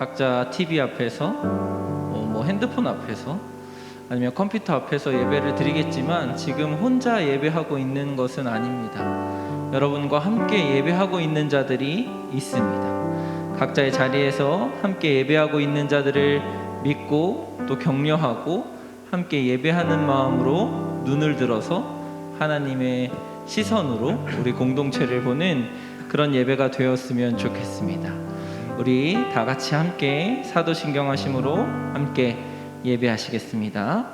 각자 TV 앞에서 핸드폰 앞에서 아니면 컴퓨터 앞에서 예배를 드리겠지만 지금 혼자 예배하고 있는 것은 아닙니다. 여러분과 함께 예배하고 있는 자들이 있습니다. 각자의 자리에서 함께 예배하고 있는 자들을 믿고 또 격려하고 함께 예배하는 마음으로 눈을 들어서 하나님의 시선으로 우리 공동체를 보는 그런 예배가 되었으면 좋겠습니다. 우리 다 같이 함께 사도신경 하심으로 함께 예배하시겠습니다.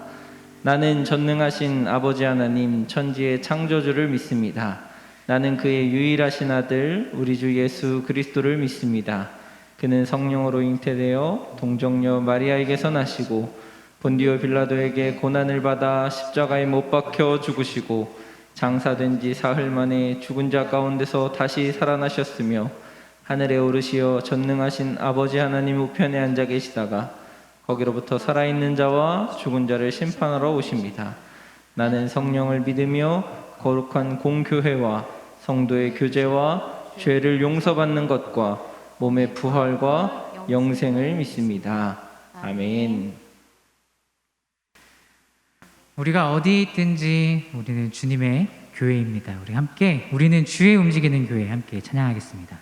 나는 전능하신 아버지 하나님 천지의 창조주를 믿습니다. 나는 그의 유일하신 아들 우리 주 예수 그리스도를 믿습니다. 그는 성령으로 잉태되어 동정녀 마리아에게서 나시고 본디오 빌라도에게 고난을 받아 십자가에 못 박혀 죽으시고 장사된 지 사흘 만에 죽은 자 가운데서 다시 살아나셨으며 하늘에 오르시어 전능하신 아버지 하나님 우편에 앉아 계시다가 거기로부터 살아있는 자와 죽은 자를 심판하러 오십니다. 나는 성령을 믿으며 거룩한 공교회와 성도의 교제와 죄를 용서받는 것과 몸의 부활과 영생을 믿습니다. 아멘. 우리가 어디 있든지 우리는 주님의 교회입니다. 우리 함께 우리는 주의 움직이는 교회 함께 찬양하겠습니다.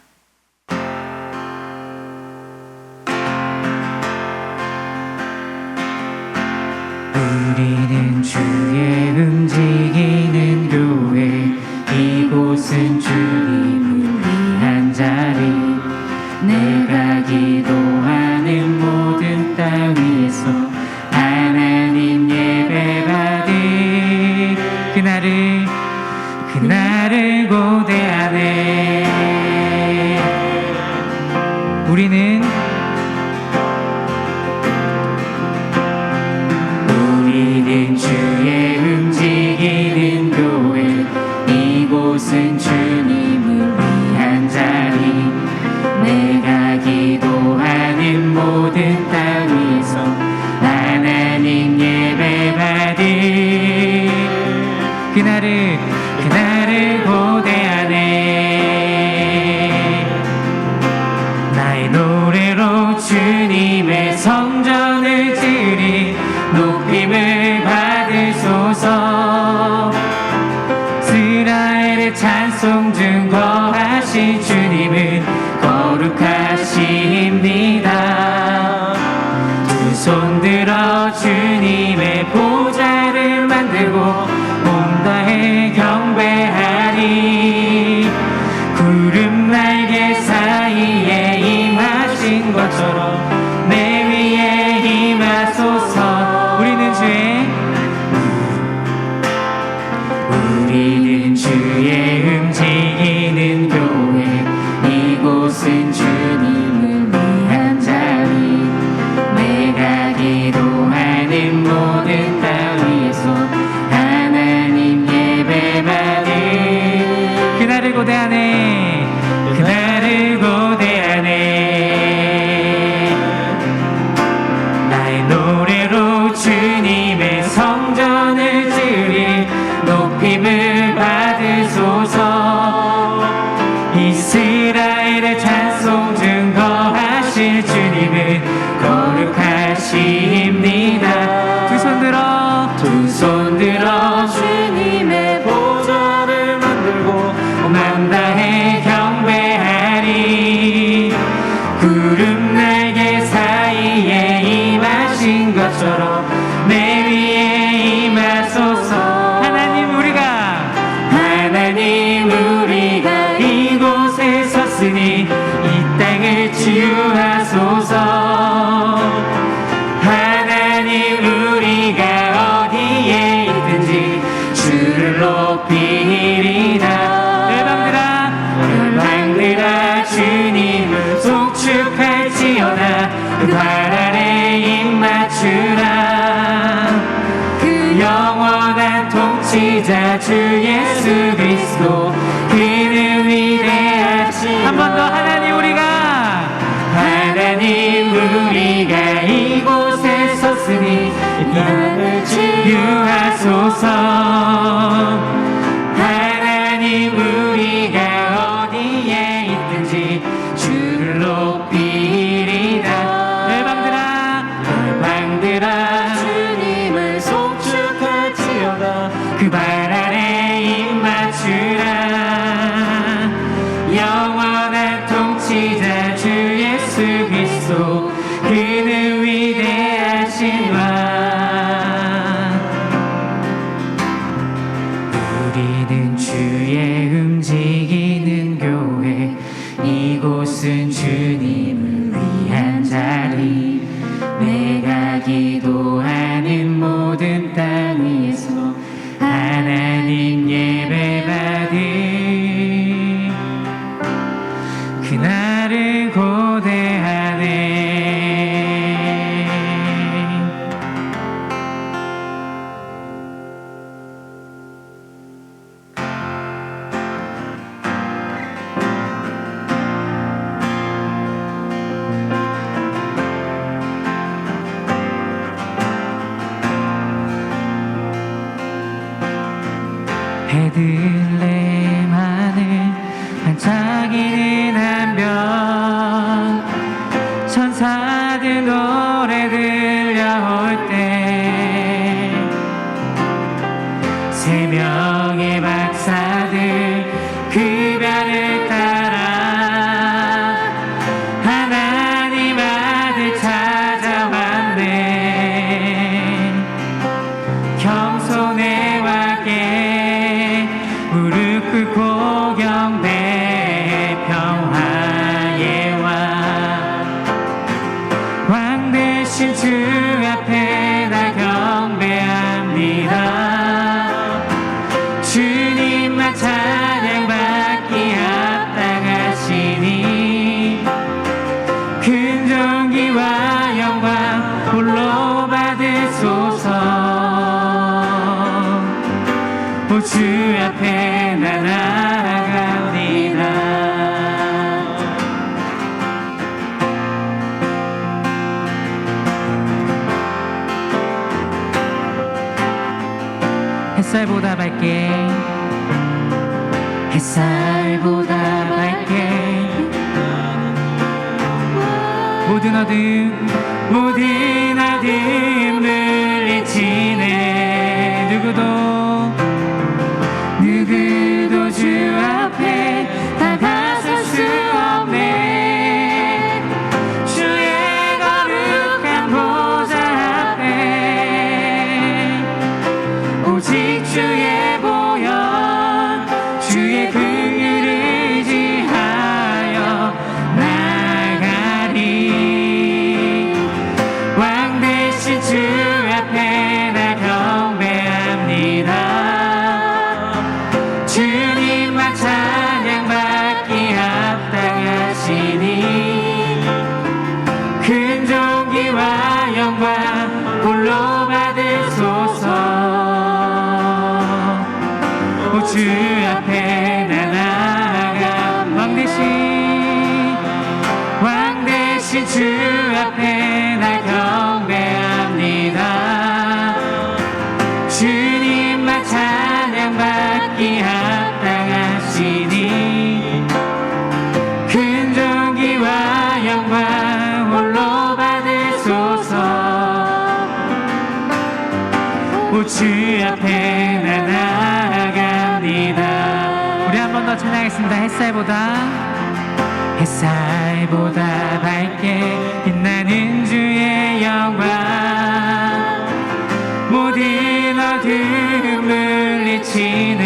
우리는 주의 움직이는 교회 이곳은 주님을 위한 자리 내가 기도하는 모든 땅 위에서 하나님 예배받을 그날을 고대하네. 우리는 주의 움직이는 교회 이곳은 주님을 위한 자리 내가 기도하는 모든 땅 위에서 하나님 예배받을 그날을 고대하네. 나의 노래로 주님의 성전을 지으리 높임을 받으소서. 이스라엘의 찬송 중 거하신 주님은 거룩하십니다. 두 손 들어 주님의 보좌를 만들고 온 다해 경배하리. 구름 날개 사이에 임하신 것처럼 내 위에 임하소서. 우리는 주의 움직이는 교회 이곳은 주님을 위한 자리 내가 기도하는 모든 땅 위에서 하나님 예배받을 그날을 고대하네. 나의 노래로 주님의 성전을 지으리 높임을 받으소서. 이스라엘의 찬송 중 거하실 주님은 거룩하십니다. 두 손 들어 주님의 보좌를 만들고 온 마음 다해 그 별을 따라 하나님 아들 찾아왔네. 겸손해 왕께 무릎 꿇고 경배 평화의 왕 대신 주 앞에 나 경배합니다. 주님만 찬양받기 합당하시니 큰 존귀와 영광 홀로 받으소서. 오 주 앞에 나 나아갑니다. 햇살보다 밝게 햇살보다 밝게 모든 어둠 물리치네. 누구도 주 앞에 다가설 수 없네. 주의 거룩한 보좌 앞에 오직 주의 보혈 주의 긍휼을 의지하여 나가리. 왕 대신 주 앞에 나 경배합니다. 주님만 찬양받기 합당하시니 큰 존귀와 영광 홀로 받으소서. 오 주 앞에 나 나아가 왕 대신 주 앞에 나 경배합니다. 주님만 찬양받기 합당하시니 큰 존귀와 영광 홀로 받으소서. 오 주 앞에 나 나아갑니다. 우리 한 번 더 찬양하겠습니다. 햇살보다 밝게 빛나는 주의 영광 모든 어둠 물리치네.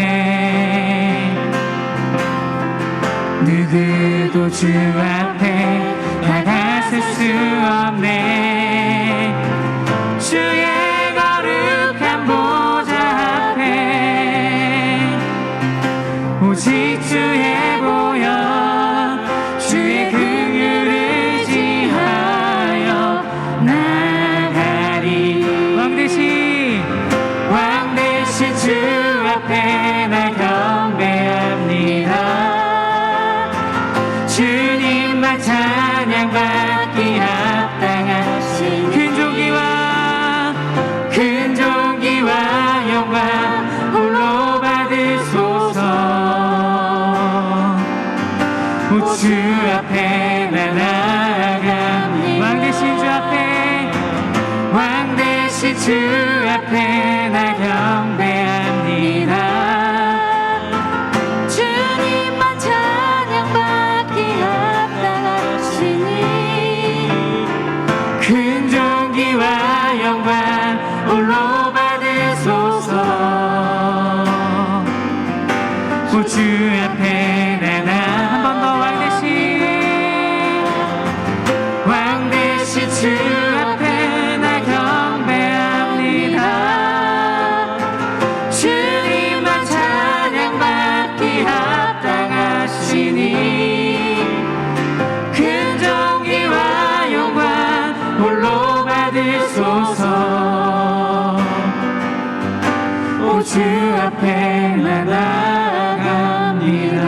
누구도 주 앞에 다가설 수 없네. 주의 거룩한 보좌 앞에 오직 주의 보혈 주의 긍휼을 의지하여 나가리. 왕 대신 주 앞에 나 경배합니다. 주님만 찬양받기 합당하신 큰 존귀와 영광 홀로 받으소서. 오 주 앞에 나 나아갑니다. 왕 대신 주 앞에 나 경배합니다. 주님만 찬양받기 합당하시니 큰 존귀와 영광 홀로 받으소서. 오 주 앞에 한 번 더 왕 대신 주 앞에 나 경배합니다. 주님만 찬양받기 합당하시니 큰 존귀와 영광 홀로 받으소서. 오 주 앞에 나 나아갑니다.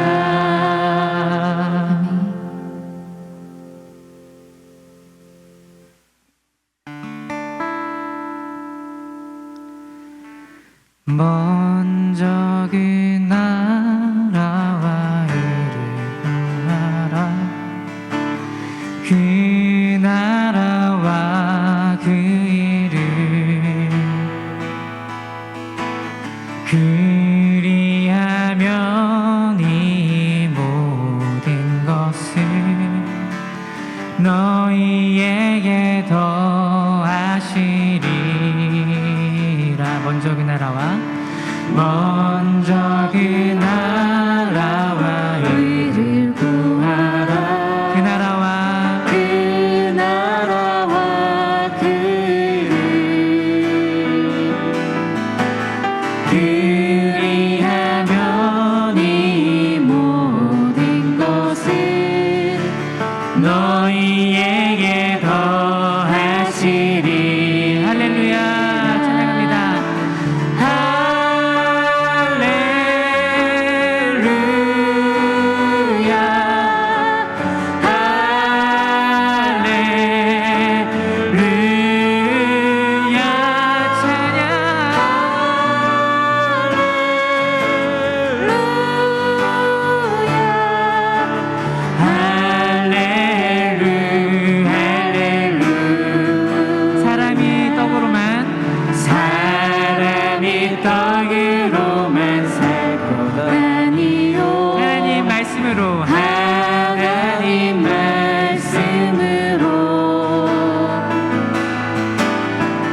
말씀으로 하나님 말씀으로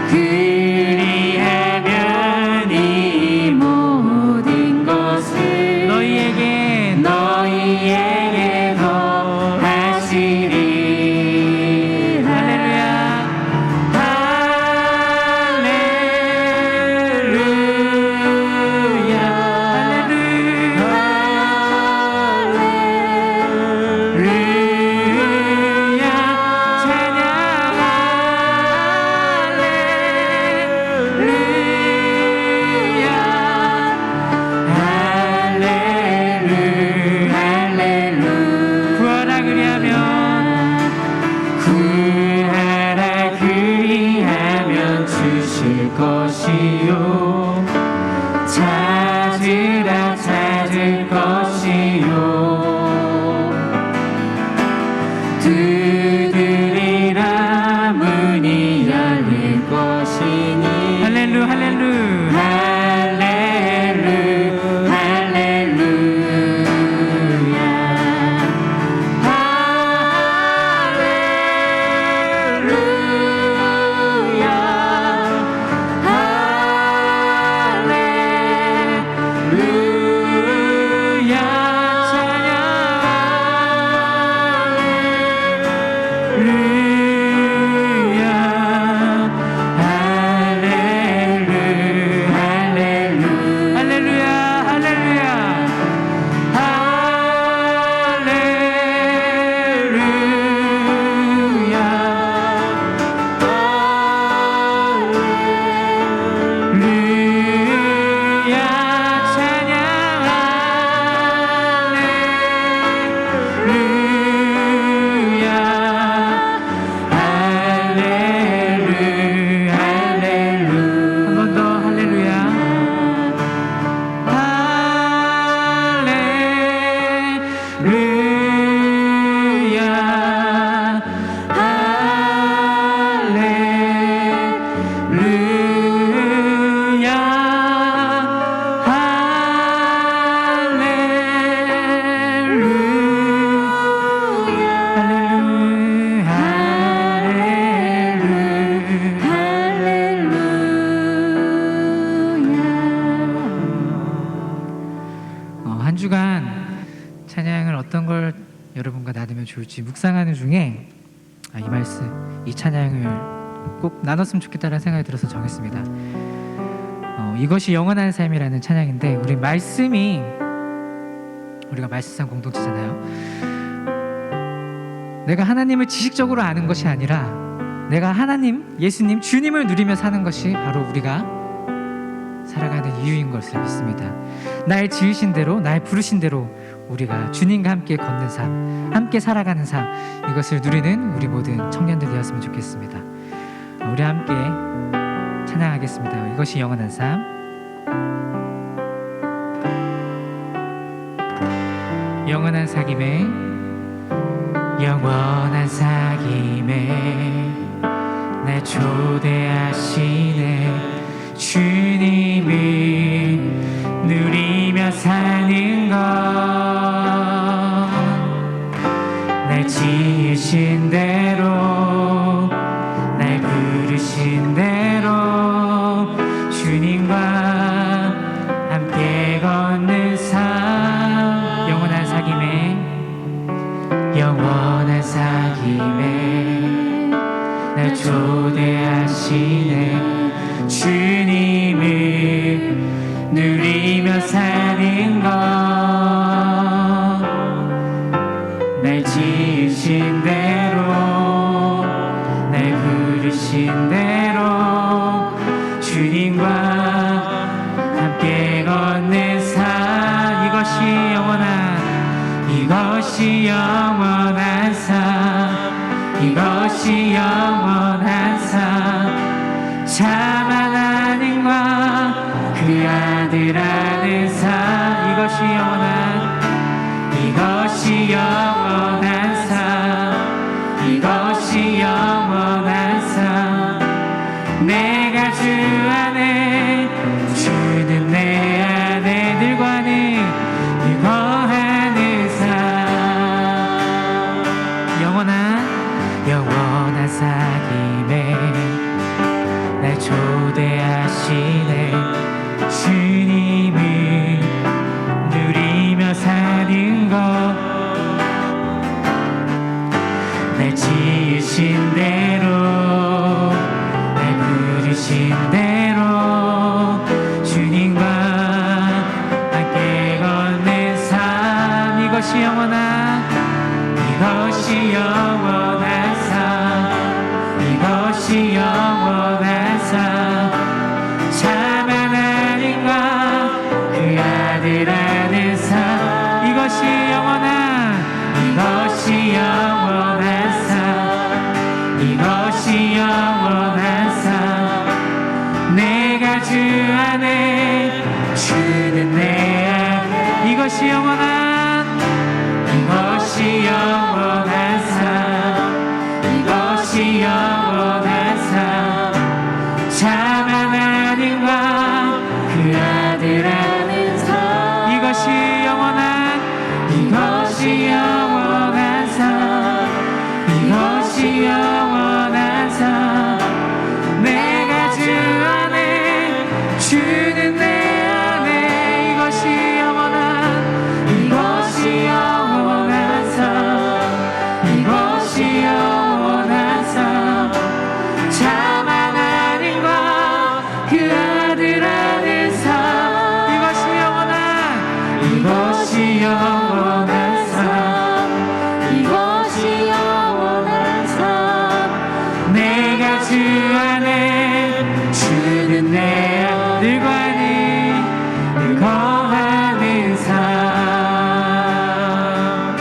그리하면 이 모든 것을 너희에게 더하시리. 할렐루야. 구하라 그리하면 주실 것이요 찾으라 찾을 것이요 두드리라 문이 열릴 것이니 할렐루 할렐루 할렐루 할렐루야 한 주간 찬양을 어떤 걸 여러분과 나누면 좋을지 묵상하는 중에 이 말씀, 이 찬양을 꼭 나눴으면 좋겠다는 생각이 들어서 정했습니다. 이것이 영원한 삶이라는 찬양인데 우리가 말씀상 공동체잖아요. 내가 하나님을 지식적으로 아는 것이 아니라 내가 하나님, 예수님, 주님을 누리며 사는 것이 바로 우리가 살아가는 이유인 것을 믿습니다. 날 지으신 대로, 날 부르신 대로 우리가 주님과 함께 걷는 삶, 함께 살아가는 삶, 이것을 누리는 우리 모든 청년들 되었으면 좋겠습니다. 우리 함께 찬양하겠습니다. 이것이 영원한 삶. 영원한 사귐에 날 초대하시네. 주님을 누리며 사는 것, 날 지으신 대로, 날 부르신 대로 주님과 함께 걷는 삶. 영원한 사귐에 날 초대하시네. 주님을 누리며 사는 것, 날 지으신 대로, 날 부르신 대로 주님과 함께 걷는 삶. 이것이 영원한 삶, 이것이 영원한 삶. 참 하나님과 그 아들 아는 삶. 이것이 영원한 삶, 이것이 영원한 삶. 내가 주 안에, 주는 내 안에 늘 거하는 삶. 지으신 대로 날 부르신 대로 주님과 함께 걷는 삶 이것이 영원한 삶 이것이 영원한 삶 참 하나님과 그 아들 안의 삶 이것이 영원한 삶 이것이 영원한 삶 내가 주 안에 주는 내 안에 이것이 영원한 삶 이것이 영원한 삶 참 하나님과 그 아들 안의 삶 이것이 영원한 삶 이것이 영원한 삶 내가 주 안에 주는 내 안에 이것이 영원한 삶 이것이 영원한 삶 참 하나님과 그 아들 안의 삶 이것이 영원한 삶 이것이 영원한 삶 내가 주 안에 주는 내 늘 거하는 삶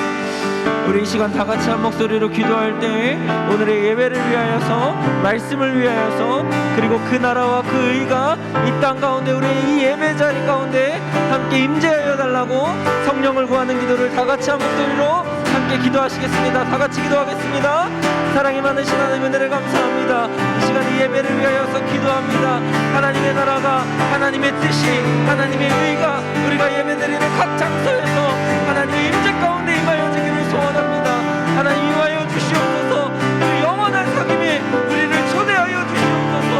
우리 이 시간 다 같이 한 목소리로 기도할 때 오늘의 예배를 위하여서 말씀을 위하여서 그리고 그 나라와 그 의가 이 땅 가운데 우리의 이 예배 자리 가운데 함께 임재하여 달라고 성령을 구하는 기도를 다 같이 한 목소리로 함께 기도하시겠습니다. 다 같이 기도하겠습니다. 사랑이 많으신 하나님 은혜를 감사합니다. 이 시간 이 예배를 위하여서 기도합니다. 하나님의 나라가 하나님의 뜻이 하나님의 의가 우리가 예배드리는 각 장소에서 하나님의 임재 가운데 임하여지기를 소원합니다. 하나님 임하여 주시옵소서. 그 영원한 상임에 우리를 초대하여 주시옵소서.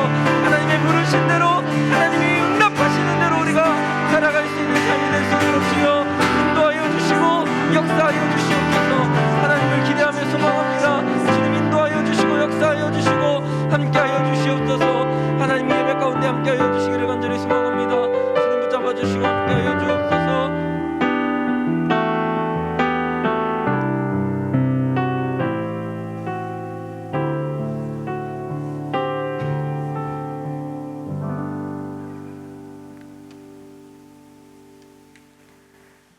하나님의 부르신 대로 하나님이 응답하시는 대로 우리가 살아갈 수 있는 삶이 될 수 있도록 주여 인도하여 주시고 역사하여 주시옵소서. 하나님을 기대하며 소망합니다. 주님 인도하여 주시고 역사하여 주시고 함께하여 주시옵소서. 하나님 예배 가운데 함께하여 주시기를 간절히 소망합니다. 주님 붙잡아 주시고 함께하여 주옵소서.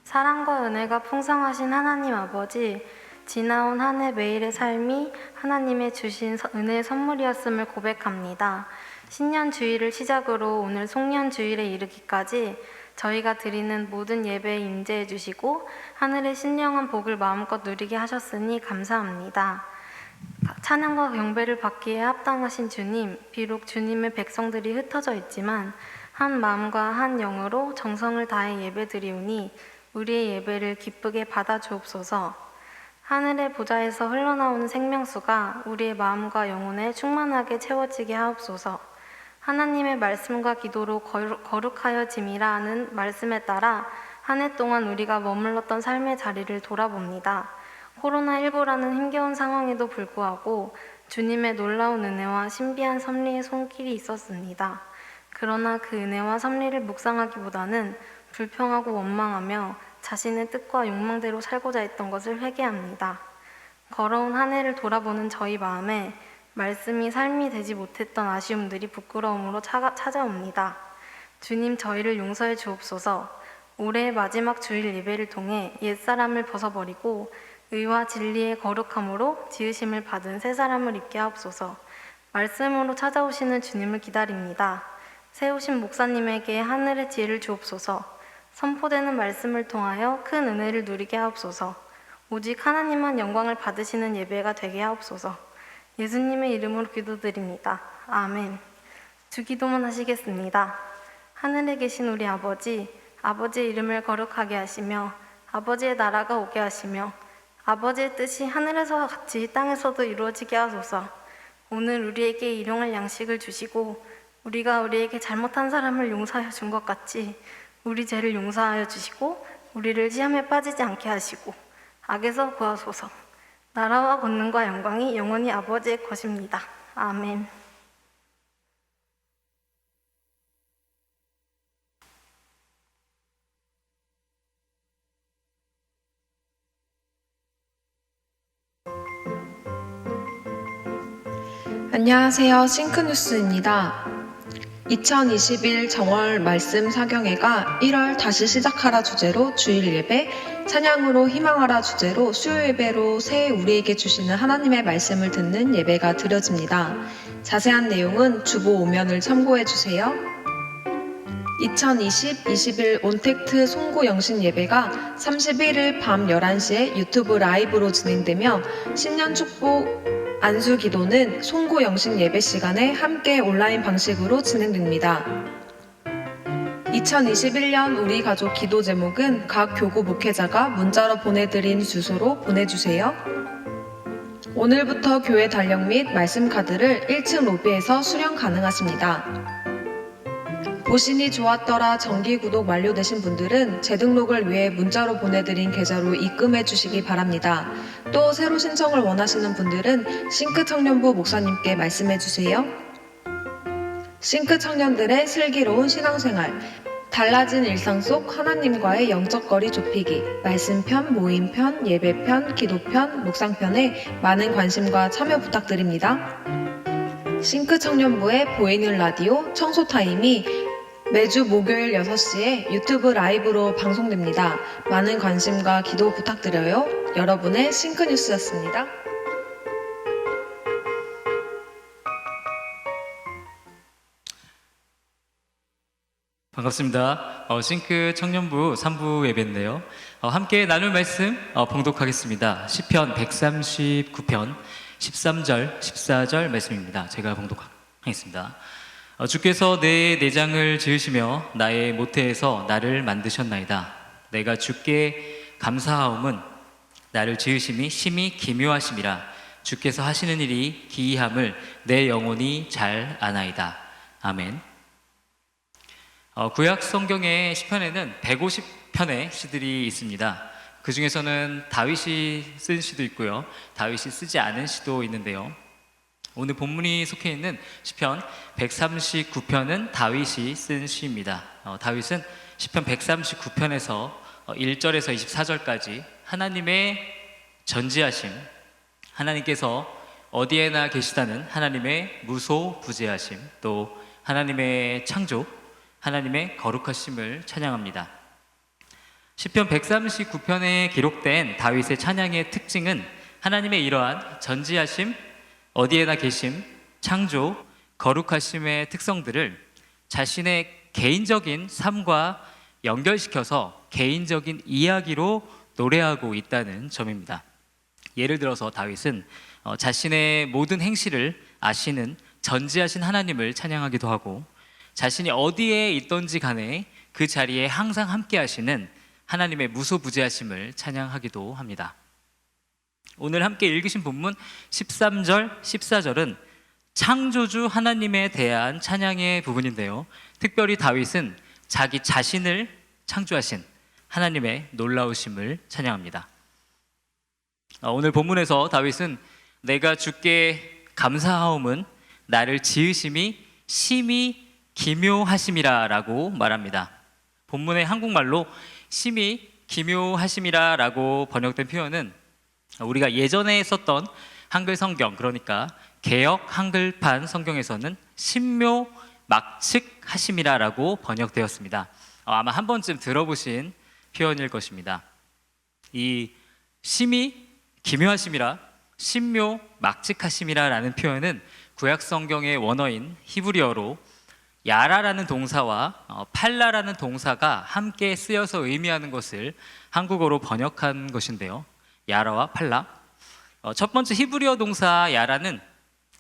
사랑과 은혜가 풍성하신 하나님 아버지, 지나온 한 해 매일의 삶이 하나님의 주신 은혜의 선물이었음을 고백합니다. 신년 주일을 시작으로 오늘 송년 주일에 이르기까지 저희가 드리는 모든 예배에 임재해 주시고 하늘의 신령한 복을 마음껏 누리게 하셨으니 감사합니다. 찬양과 경배를 받기에 합당하신 주님, 비록 주님의 백성들이 흩어져 있지만 한 마음과 한 영으로 정성을 다해 예배드리오니 우리의 예배를 기쁘게 받아주옵소서. 하늘의 보좌에서 흘러나오는 생명수가 우리의 마음과 영혼에 충만하게 채워지게 하옵소서. 하나님의 말씀과 기도로 거룩하여짐이라 하는 말씀에 따라 한 해 동안 우리가 머물렀던 삶의 자리를 돌아봅니다. 코로나19라는 힘겨운 상황에도 불구하고 주님의 놀라운 은혜와 신비한 섭리의 손길이 있었습니다. 그러나 그 은혜와 섭리를 묵상하기보다는 불평하고 원망하며 자신의 뜻과 욕망대로 살고자 했던 것을 회개합니다. 걸어온 한 해를 돌아보는 저희 마음에 말씀이 삶이 되지 못했던 아쉬움들이 부끄러움으로 찾아옵니다. 주님, 저희를 용서해 주옵소서. 올해의 마지막 주일 예배를 통해 옛사람을 벗어버리고 의와 진리의 거룩함으로 지으심을 받은 새 사람을 입게 하옵소서. 말씀으로 찾아오시는 주님을 기다립니다. 세우신 목사님에게 하늘의 지혜를 주옵소서. 선포되는 말씀을 통하여 큰 은혜를 누리게 하옵소서. 오직 하나님만 영광을 받으시는 예배가 되게 하옵소서. 예수님의 이름으로 기도드립니다. 아멘. 주기도문 하시겠습니다. 하늘에 계신 우리 아버지, 아버지의 이름을 거룩하게 하시며 아버지의 나라가 오게 하시며 아버지의 뜻이 하늘에서 같이 땅에서도 이루어지게 하소서. 오늘 우리에게 일용할 양식을 주시고 우리가 우리에게 잘못한 사람을 용서하여 준 것 같이 우리 죄를 용서하여 주시고 우리를 시험에 빠지지 않게 하시고 악에서 구하소서. 나라와 권능과 영광이 영원히 아버지의 것입니다. 아멘. 안녕하세요. 싱크뉴스입니다. 2021 정월 말씀 사경회가 1월 다시 시작하라 주제로 주일 예배, 찬양으로 희망하라 주제로 수요 예배로 새해 우리에게 주시는 하나님의 말씀을 듣는 예배가 드려집니다. 자세한 내용은 주보 5면을 참고해 주세요. 2020-21 온택트 송구 영신 예배가 31일 밤 11시에 유튜브 라이브로 진행되며 신년 축복 안수 기도는 송구 영신 예배 시간에 함께 온라인 방식으로 진행됩니다. 2021년 우리 가족 기도 제목은 각 교구 목회자가 문자로 보내드린 주소로 보내주세요. 오늘부터 교회 달력 및 말씀 카드를 1층 로비에서 수령 가능하십니다. 보시니 좋았더라 정기 구독 완료되신 분들은 재등록을 위해 문자로 보내드린 계좌로 입금해 주시기 바랍니다. 또 새로 신청을 원하시는 분들은 싱크 청년부 목사님께 말씀해 주세요. 싱크 청년들의 슬기로운 신앙생활, 달라진 일상 속 하나님과의 영적 거리 좁히기, 말씀편, 모임편, 예배편, 기도편, 묵상편에 많은 관심과 참여 부탁드립니다. 싱크 청년부의 보이는 라디오 청소 타임이 매주 목요일 6시에 유튜브 라이브로 방송됩니다. 많은 관심과 기도 부탁드려요. 여러분의 싱크뉴스였습니다. 반갑습니다. 싱크 청년부 3부 예배인데요. 함께 나눌 말씀 봉독하겠습니다. 시편 139편 13절, 14절 말씀입니다. 제가 봉독하겠습니다. 주께서 내 내장을 지으시며 나의 모태에서 나를 만드셨나이다. 내가 주께 감사하옴은 나를 지으심이 심히 기묘하심이라. 주께서 하시는 일이 기이함을 내 영혼이 잘 아나이다. 아멘. 구약 성경의 시편에는 150편의 시들이 있습니다. 그 중에서는 다윗이 쓴 시도 있고요, 다윗이 쓰지 않은 시도 있는데요. 오늘 본문이 속해 있는 시편 139편은 다윗이 쓴 시입니다. 다윗은 시편 139편에서 1절에서 24절까지 하나님의 전지하심, 하나님께서 어디에나 계시다는 하나님의 무소부재하심, 또 하나님의 창조, 하나님의 거룩하심을 찬양합니다. 시편 139편에 기록된 다윗의 찬양의 특징은 하나님의 이러한 전지하심, 어디에나 계심, 창조, 거룩하심의 특성들을 자신의 개인적인 삶과 연결시켜서 개인적인 이야기로 노래하고 있다는 점입니다. 예를 들어서 다윗은 자신의 모든 행실을 아시는 전지하신 하나님을 찬양하기도 하고, 자신이 어디에 있던지 간에 그 자리에 항상 함께 하시는 하나님의 무소부재하심을 찬양하기도 합니다. 오늘 함께 읽으신 본문 13절, 14절은 창조주 하나님에 대한 찬양의 부분인데요, 특별히 다윗은 자기 자신을 창조하신 하나님의 놀라우심을 찬양합니다. 오늘 본문에서 다윗은 내가 주께 감사하옴은 나를 지으심이 심히 기묘하심이라 라고 말합니다. 본문의 한국말로 심히 기묘하심이라 라고 번역된 표현은 우리가 예전에 썼던 한글 성경, 그러니까 개역 한글판 성경에서는 신묘막측하심이라 라고 번역되었습니다. 아마 한 번쯤 들어보신 표현일 것입니다. 이 심히 기묘하심이라, 신묘막측하심이라 라는 표현은 구약 성경의 원어인 히브리어로 야라라는 동사와 팔라라는 동사가 함께 쓰여서 의미하는 것을 한국어로 번역한 것인데요, 야라와 팔라. 첫 번째 히브리어 동사 야라는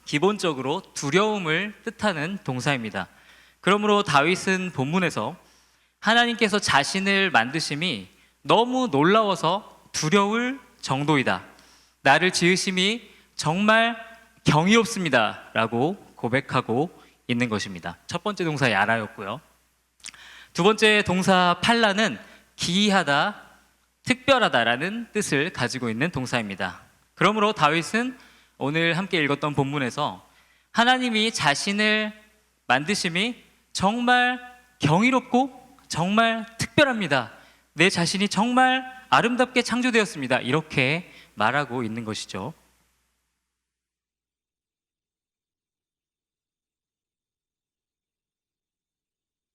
기본적으로 두려움을 뜻하는 동사입니다. 그러므로 다윗은 본문에서 하나님께서 자신을 만드심이 너무 놀라워서 두려울 정도이다, 나를 지으심이 정말 경이롭습니다 라고 고백하고 있는 것입니다. 첫 번째 동사 야라였고요. 두 번째 동사 팔라는 기이하다, 특별하다라는 뜻을 가지고 있는 동사입니다. 그러므로 다윗은 오늘 함께 읽었던 본문에서 하나님이 자신을 만드심이 정말 경이롭고 정말 특별합니다. 내 자신이 정말 아름답게 창조되었습니다. 이렇게 말하고 있는 것이죠.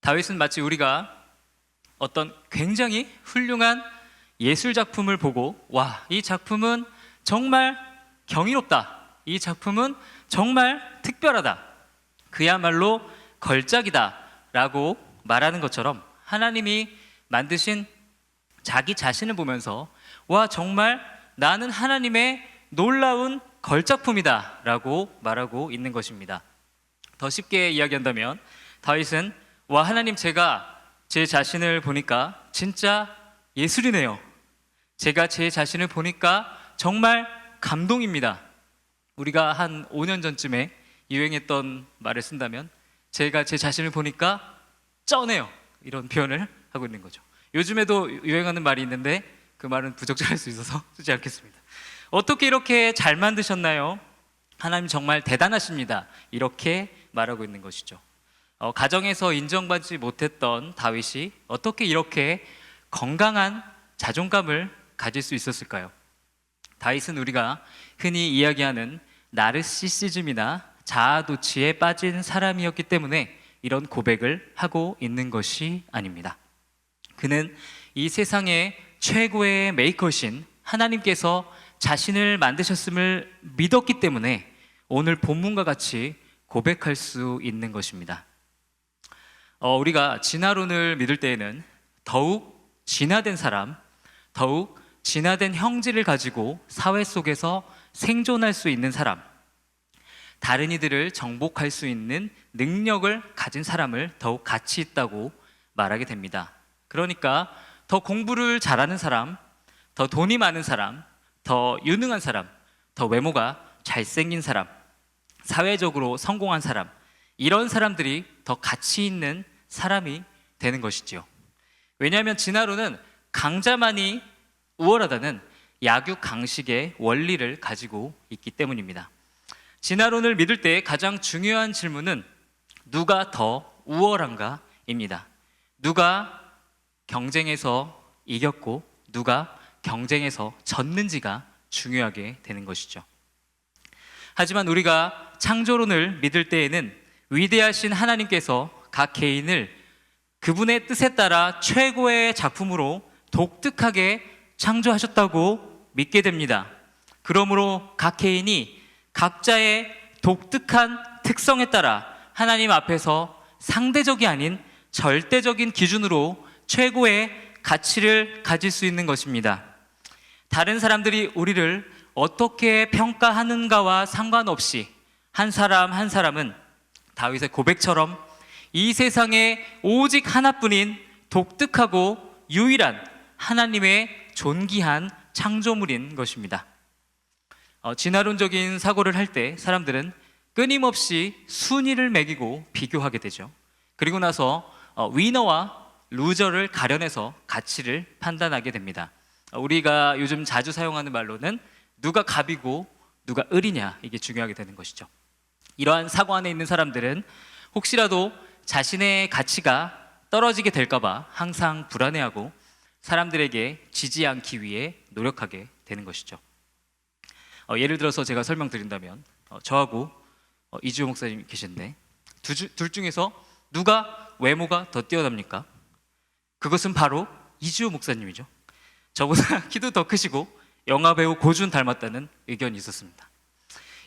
다윗은 마치 우리가 어떤 굉장히 훌륭한 예술 작품을 보고 와, 이 작품은 정말 경이롭다. 이 작품은 정말 특별하다. 그야말로 걸작이다 라고 말하는 것처럼 하나님이 만드신 자기 자신을 보면서 와, 정말 나는 하나님의 놀라운 걸작품이다 라고 말하고 있는 것입니다. 더 쉽게 이야기한다면 다윗은 와, 하나님, 제가 제 자신을 보니까 진짜 예술이네요. 제가 제 자신을 보니까 정말 감동입니다. 우리가 한 5년 전쯤에 유행했던 말을 쓴다면 제가 제 자신을 보니까 쩌네요. 이런 표현을 하고 있는 거죠. 요즘에도 유행하는 말이 있는데 그 말은 부적절할 수 있어서 쓰지 않겠습니다. 어떻게 이렇게 잘 만드셨나요? 하나님 정말 대단하십니다. 이렇게 말하고 있는 것이죠. 가정에서 인정받지 못했던 다윗이 어떻게 이렇게 건강한 자존감을 가질 수 있었을까요? 다윗은 우리가 흔히 이야기하는 나르시시즘이나 자아도취에 빠진 사람이었기 때문에 이런 고백을 하고 있는 것이 아닙니다. 그는 이 세상의 최고의 메이커신 하나님께서 자신을 만드셨음을 믿었기 때문에 오늘 본문과 같이 고백할 수 있는 것입니다. 우리가 진화론을 믿을 때에는 더욱 진화된 사람, 더욱 진화된 형질을 가지고 사회 속에서 생존할 수 있는 사람, 다른 이들을 정복할 수 있는 능력을 가진 사람을 더욱 가치 있다고 말하게 됩니다. 그러니까 더 공부를 잘하는 사람, 더 돈이 많은 사람, 더 유능한 사람, 더 외모가 잘생긴 사람, 사회적으로 성공한 사람, 이런 사람들이 더 가치 있는 사람이 되는 것이지요. 왜냐하면 진화론은 강자만이 우월하다는 약육강식의 원리를 가지고 있기 때문입니다. 진화론을 믿을 때 가장 중요한 질문은 누가 더 우월한가입니다. 누가 경쟁에서 이겼고 누가 경쟁에서 졌는지가 중요하게 되는 것이죠. 하지만 우리가 창조론을 믿을 때에는 위대하신 하나님께서 각 개인을 그분의 뜻에 따라 최고의 작품으로 독특하게 창조하셨다고 믿게 됩니다. 그러므로 각 개인이 각자의 독특한 특성에 따라 하나님 앞에서 상대적이 아닌 절대적인 기준으로 최고의 가치를 가질 수 있는 것입니다. 다른 사람들이 우리를 어떻게 평가하는가와 상관없이 한 사람 한 사람은 다윗의 고백처럼 이 세상에 오직 하나뿐인 독특하고 유일한 하나님의 존귀한 창조물인 것입니다. 진화론적인 사고를 할 때 사람들은 끊임없이 순위를 매기고 비교하게 되죠. 그리고 나서 위너와 루저를 가려내서 가치를 판단하게 됩니다. 우리가 요즘 자주 사용하는 말로는 누가 갑이고 누가 을이냐, 이게 중요하게 되는 것이죠. 이러한 사고 안에 있는 사람들은 혹시라도 자신의 가치가 떨어지게 될까봐 항상 불안해하고 사람들에게 지지 않기 위해 노력하게 되는 것이죠. 예를 들어서 제가 설명드린다면 저하고 이주호 목사님 계신데 둘 중에서 누가 외모가 더 뛰어납니까? 그것은 바로 이주호 목사님이죠. 저보다 키도 더 크시고 영화배우 고준 닮았다는 의견이 있었습니다.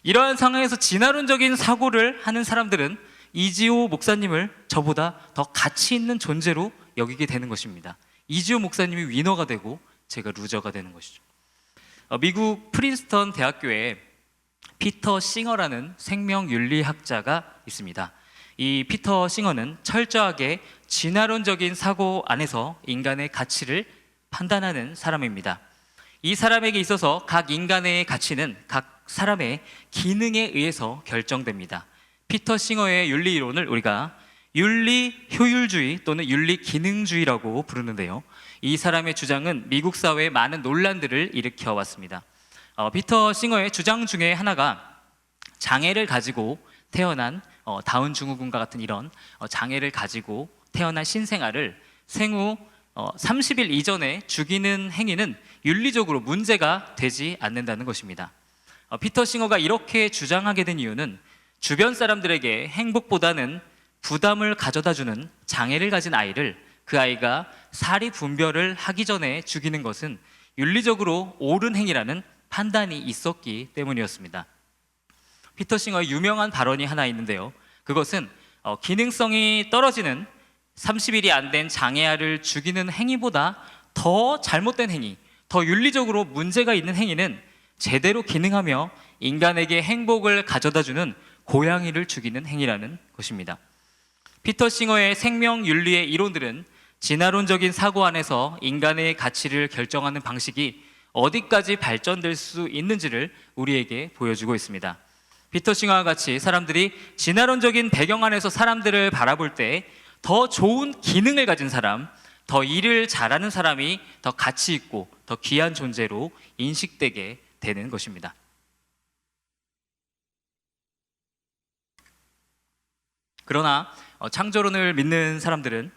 이러한 상황에서 진화론적인 사고를 하는 사람들은 이지호 목사님을 저보다 더 가치 있는 존재로 여기게 되는 것입니다. 이지호 목사님이 위너가 되고 제가 루저가 되는 것이죠. 미국 프린스턴 대학교에 피터 싱어라는 생명윤리학자가 있습니다. 이 피터 싱어는 철저하게 진화론적인 사고 안에서 인간의 가치를 판단하는 사람입니다. 이 사람에게 있어서 각 인간의 가치는 각 사람의 기능에 의해서 결정됩니다. 피터 싱어의 윤리 이론을 우리가 윤리 효율주의 또는 윤리 기능주의라고 부르는데요. 이 사람의 주장은 미국 사회에 많은 논란들을 일으켜 왔습니다. 피터 싱어의 주장 중에 하나가 장애를 가지고 태어난 다운 증후군과 같은 이런 장애를 가지고 태어난 신생아를 생후 30일 이전에 죽이는 행위는 윤리적으로 문제가 되지 않는다는 것입니다. 피터 싱어가 이렇게 주장하게 된 이유는 주변 사람들에게 행복보다는 부담을 가져다주는 장애를 가진 아이를 그 아이가 사리 분별을 하기 전에 죽이는 것은 윤리적으로 옳은 행위라는 판단이 있었기 때문이었습니다. 피터 싱어의 유명한 발언이 하나 있는데요. 그것은 기능성이 떨어지는 30일이 안 된 장애아를 죽이는 행위보다 더 잘못된 행위, 더 윤리적으로 문제가 있는 행위는 제대로 기능하며 인간에게 행복을 가져다주는 고양이를 죽이는 행위라는 것입니다. 피터 싱어의 생명 윤리의 이론들은 진화론적인 사고 안에서 인간의 가치를 결정하는 방식이 어디까지 발전될 수 있는지를 우리에게 보여주고 있습니다. 피터 싱어와 같이 사람들이 진화론적인 배경 안에서 사람들을 바라볼 때 더 좋은 기능을 가진 사람, 더 일을 잘하는 사람이 더 가치 있고 더 귀한 존재로 인식되게 되는 것입니다. 그러나 창조론을 믿는 사람들은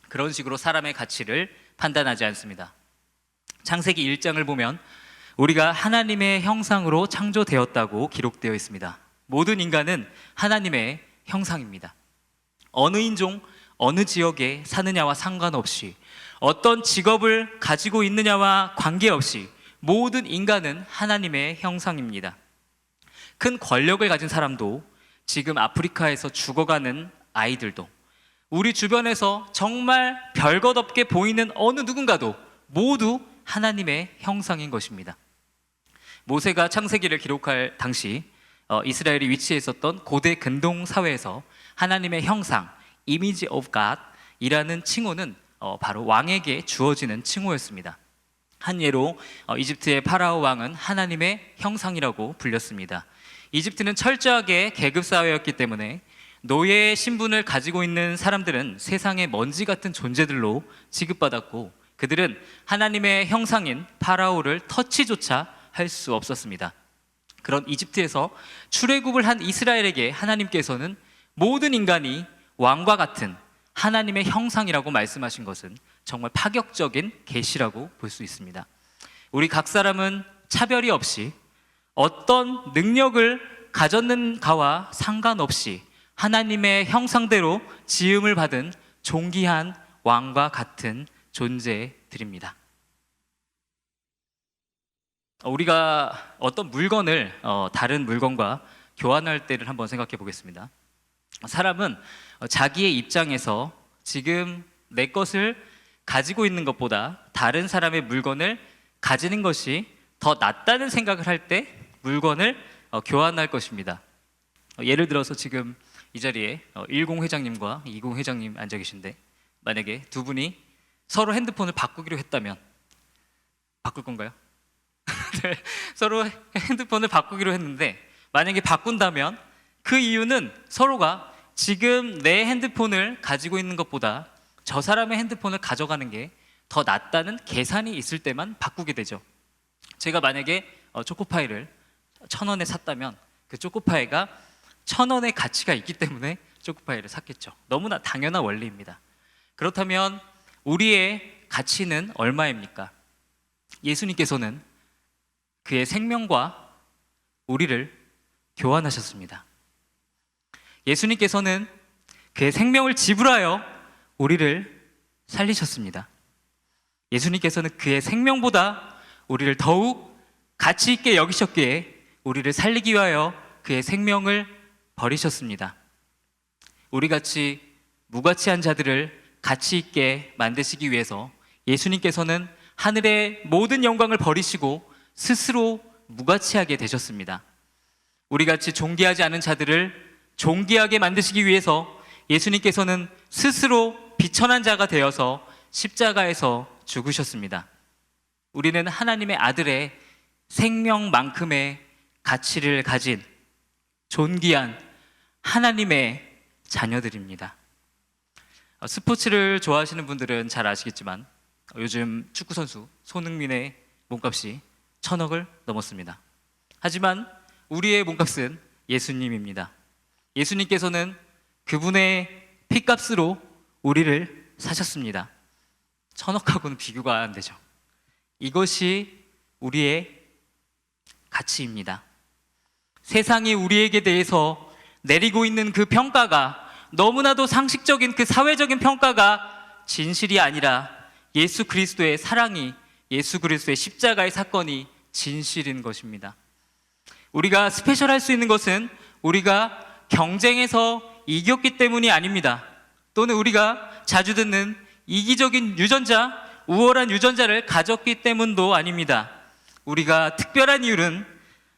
그런 식으로 사람의 가치를 판단하지 않습니다. 창세기 1장을 보면 우리가 하나님의 형상으로 창조되었다고 기록되어 있습니다. 모든 인간은 하나님의 형상입니다. 어느 인종, 어느 지역에 사느냐와 상관없이, 어떤 직업을 가지고 있느냐와 관계없이 모든 인간은 하나님의 형상입니다. 큰 권력을 가진 사람도, 지금 아프리카에서 죽어가는 아이들도, 우리 주변에서 정말 별것 없게 보이는 어느 누군가도 모두 하나님의 형상인 것입니다. 모세가 창세기를 기록할 당시 이스라엘이 위치해 있었던 고대 근동 사회에서 하나님의 형상, Image of God 이라는 칭호는 바로 왕에게 주어지는 칭호였습니다. 한 예로 이집트의 파라오 왕은 하나님의 형상이라고 불렸습니다. 이집트는 철저하게 계급사회였기 때문에 노예의 신분을 가지고 있는 사람들은 세상의 먼지 같은 존재들로 취급받았고, 그들은 하나님의 형상인 파라오를 터치조차 할 수 없었습니다. 그런 이집트에서 출애굽을 한 이스라엘에게 하나님께서는 모든 인간이 왕과 같은 하나님의 형상이라고 말씀하신 것은 정말 파격적인 계시라고 볼 수 있습니다. 우리 각 사람은 차별이 없이 어떤 능력을 가졌는가와 상관없이 하나님의 형상대로 지음을 받은 존귀한 왕과 같은 존재들입니다. 우리가 어떤 물건을 다른 물건과 교환할 때를 한번 생각해 보겠습니다. 사람은 자기의 입장에서 지금 내 것을 가지고 있는 것보다 다른 사람의 물건을 가지는 것이 더 낫다는 생각을 할 때 물건을 교환할 것입니다. 예를 들어서 지금 이 자리에 10 회장님과 20 회장님 앉아 계신데, 만약에 두 분이 서로 핸드폰을 바꾸기로 했다면 바꿀 건가요? 네, 서로 핸드폰을 바꾸기로 했는데 만약에 바꾼다면 그 이유는 서로가 지금 내 핸드폰을 가지고 있는 것보다 저 사람의 핸드폰을 가져가는 게 더 낫다는 계산이 있을 때만 바꾸게 되죠. 제가 만약에 초코파이를 1,000원에 샀다면 그 초코파이가 1,000원의 가치가 있기 때문에 초코파이를 샀겠죠. 너무나 당연한 원리입니다. 그렇다면 우리의 가치는 얼마입니까? 예수님께서는 그의 생명과 우리를 교환하셨습니다. 예수님께서는 그의 생명을 지불하여 우리를 살리셨습니다. 예수님께서는 그의 생명보다 우리를 더욱 가치 있게 여기셨기에 우리를 살리기 위하여 그의 생명을 버리셨습니다. 우리같이 무가치한 자들을 가치 있게 만드시기 위해서 예수님께서는 하늘의 모든 영광을 버리시고 스스로 무가치하게 되셨습니다. 우리같이 존귀하지 않은 자들을 존귀하게 만드시기 위해서 예수님께서는 스스로 비천한 자가 되어서 십자가에서 죽으셨습니다. 우리는 하나님의 아들의 생명만큼의 가치를 가진 존귀한 하나님의 자녀들입니다. 스포츠를 좋아하시는 분들은 잘 아시겠지만 요즘 축구선수 손흥민의 몸값이 천억을 넘었습니다. 하지만 우리의 몸값은 예수님입니다. 예수님께서는 그분의 피값으로 우리를 사셨습니다. 천억하고는 비교가 안 되죠. 이것이 우리의 가치입니다. 세상이 우리에게 대해서 내리고 있는 그 평가가 너무나도 상식적인 그 사회적인 평가가 진실이 아니라 예수 그리스도의 사랑이, 예수 그리스도의 십자가의 사건이 진실인 것입니다. 우리가 스페셜할 수 있는 것은 우리가 경쟁에서 이겼기 때문이 아닙니다. 또는 우리가 자주 듣는 이기적인 유전자, 우월한 유전자를 가졌기 때문도 아닙니다. 우리가 특별한 이유는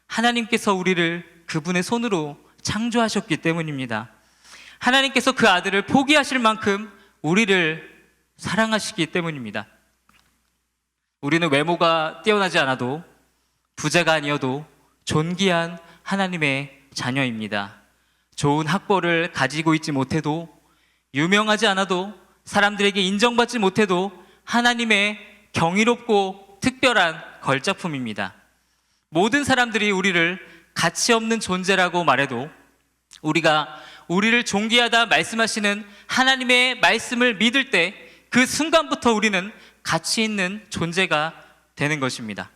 하나님께서 우리를 그분의 손으로 창조하셨기 때문입니다. 하나님께서 그 아들을 포기하실 만큼 우리를 사랑하시기 때문입니다. 우리는 외모가 뛰어나지 않아도, 부자가 아니어도 존귀한 하나님의 자녀입니다. 좋은 학벌을 가지고 있지 못해도, 유명하지 않아도, 사람들에게 인정받지 못해도 하나님의 경이롭고 특별한 걸작품입니다. 모든 사람들이 우리를 가치 없는 존재라고 말해도 우리가 우리를 존귀하다 말씀하시는 하나님의 말씀을 믿을 때 그 순간부터 우리는 가치 있는 존재가 되는 것입니다.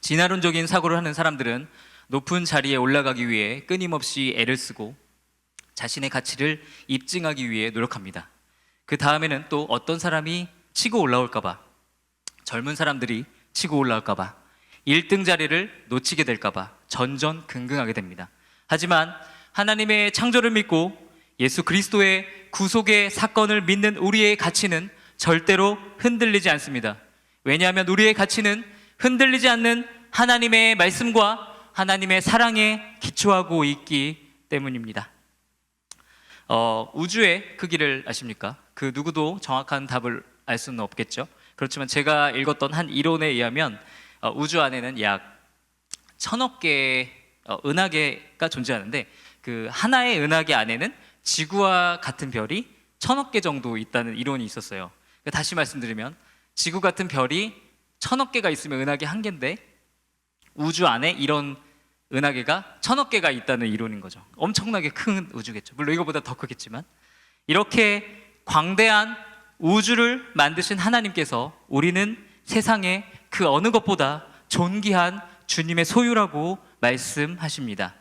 진화론적인 사고를 하는 사람들은 높은 자리에 올라가기 위해 끊임없이 애를 쓰고 자신의 가치를 입증하기 위해 노력합니다. 그 다음에는 또 어떤 사람이 치고 올라올까봐, 젊은 사람들이 치고 올라올까봐, 1등 자리를 놓치게 될까봐 전전긍긍하게 됩니다. 하지만 하나님의 창조를 믿고 예수 그리스도의 구속의 사건을 믿는 우리의 가치는 절대로 흔들리지 않습니다. 왜냐하면 우리의 가치는 흔들리지 않는 하나님의 말씀과 하나님의 사랑에 기초하고 있기 때문입니다. 우주의 크기를 아십니까? 그 누구도 정확한 답을 알 수는 없겠죠. 그렇지만 제가 읽었던 한 이론에 의하면 우주 안에는 약 1000억 개의 은하계가 존재하는데 그 하나의 은하계 안에는 지구와 같은 별이 1000억 개 정도 있다는 이론이 있었어요. 다시 말씀드리면 지구 같은 별이 1000억 개가 있으면 은하계 한 개인데 우주 안에 이런 은하계가 1000억 개가 있다는 이론인 거죠. 엄청나게 큰 우주겠죠. 물론 이거보다 더 크겠지만 이렇게 광대한 우주를 만드신 하나님께서 우리는 세상의 그 어느 것보다 존귀한 주님의 소유라고 말씀하십니다.